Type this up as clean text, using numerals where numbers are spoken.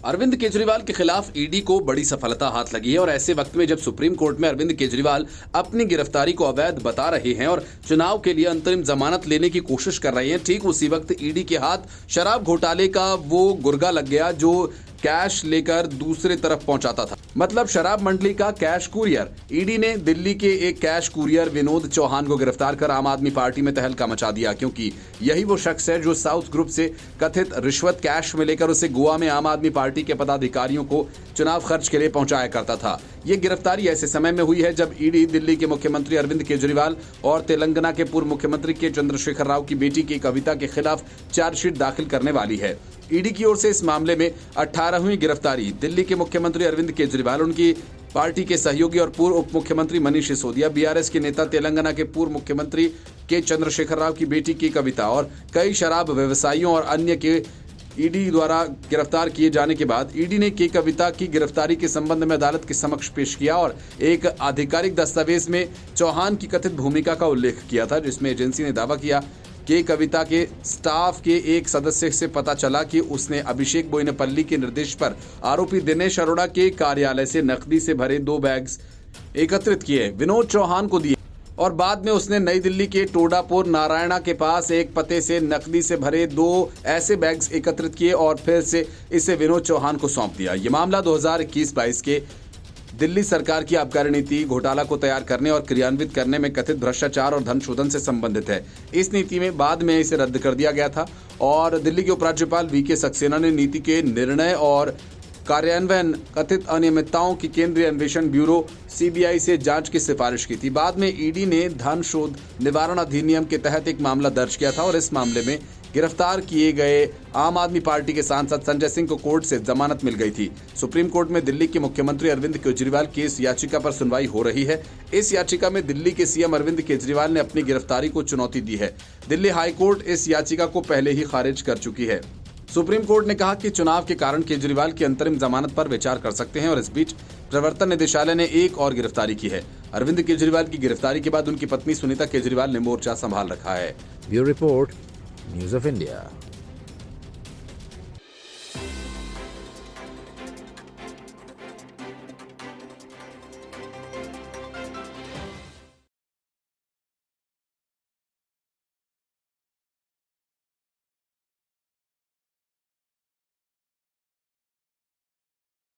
अरविंद केजरीवाल के खिलाफ ईडी को बड़ी सफलता हाथ लगी है और ऐसे वक्त में जब सुप्रीम कोर्ट में अरविंद केजरीवाल अपनी गिरफ्तारी को अवैध बता रहे हैं और चुनाव के लिए अंतरिम जमानत लेने की कोशिश कर रहे हैं, ठीक उसी वक्त ईडी के हाथ शराब घोटाले का वो गुर्गा लग गया जो कैश लेकर दूसरे तरफ पहुंचाता था। मतलब शराब मंडली का कैश कुरियर। ईडी ने दिल्ली के एक कैश कुरियर विनोद चौहान को गिरफ्तार कर आम आदमी पार्टी में तहलका मचा दिया, क्योंकि यही वो शख्स है जो साउथ ग्रुप से कथित रिश्वत कैश में लेकर उसे गोवा में आम आदमी पार्टी के पदाधिकारियों को चुनाव खर्च के लिए पहुंचाया करता था। ये गिरफ्तारी ऐसे समय में हुई है जब ईडी दिल्ली के मुख्यमंत्री अरविंद केजरीवाल और तेलंगाना के पूर्व मुख्यमंत्री के चंद्रशेखर राव की बेटी की कविता के खिलाफ चार्जशीट दाखिल करने वाली है। ईडी की ओर से इस मामले में 18वीं गिरफ्तारी दिल्ली के मुख्यमंत्री अरविंद केजरीवाल, उनकी पार्टी के सहयोगी और पूर्व उप मुख्यमंत्री मनीष सिसोदिया, बीआरएस के नेता, तेलंगाना के पूर्व मुख्यमंत्री के चंद्रशेखर राव की बेटी की कविता और कई शराब व्यवसायियों और अन्य के ईडी द्वारा गिरफ्तार किए जाने के बाद ईडी ने के कविता की गिरफ्तारी के संबंध में अदालत के समक्ष पेश किया और एक आधिकारिक दस्तावेज में चौहान की कथित भूमिका का उल्लेख किया था, जिसमें एजेंसी ने दावा किया कि कविता के स्टाफ के एक सदस्य से पता चला कि उसने अभिषेक बोयनपल्ली के निर्देश पर आरोपी दिनेश अरोड़ा के कार्यालय से नकदी से भरे 2 बैग्स एकत्रित किए, विनोद चौहान को दिए और बाद में उसने नई दिल्ली के टोडापुर नारायणा के पास एक पते से नकदी से भरे 2 ऐसे बैग्स एकत्रित किए और फिर से इसे विनोद चौहान को सौंप दिया। ये मामला 2021-22 के दिल्ली सरकार की आबकारी नीति घोटाला को तैयार करने और क्रियान्वित करने में कथित भ्रष्टाचार और धन शोधन से संबंधित है। इस नीति में बाद में इसे रद्द कर दिया गया था और दिल्ली के उपराज्यपाल वीके सक्सेना ने नीति के निर्णय और कार्यान्वयन कथित अनियमितताओं की केंद्रीय अन्वेषण ब्यूरो सीबीआई से जांच की सिफारिश की थी। बाद में ईडी ने धन शोध निवारण अधिनियम के तहत एक मामला दर्ज किया था और इस मामले में गिरफ्तार किए गए आम आदमी पार्टी के सांसद संजय सिंह को कोर्ट से जमानत मिल गई थी। सुप्रीम कोर्ट में दिल्ली के मुख्यमंत्री अरविंद केजरीवाल की इस याचिका पर सुनवाई हो रही है। इस याचिका में दिल्ली के सीएम अरविंद केजरीवाल ने अपनी गिरफ्तारी को चुनौती दी है। दिल्ली हाई कोर्ट इस याचिका को पहले ही खारिज कर चुकी है। सुप्रीम कोर्ट ने कहा कि चुनाव के कारण केजरीवाल की अंतरिम जमानत पर विचार कर सकते हैं और इस बीच प्रवर्तन निदेशालय ने एक और गिरफ्तारी की है। अरविंद केजरीवाल की गिरफ्तारी के बाद उनकी पत्नी सुनीता केजरीवाल ने मोर्चा संभाल रखा है। Bureau report, news of India.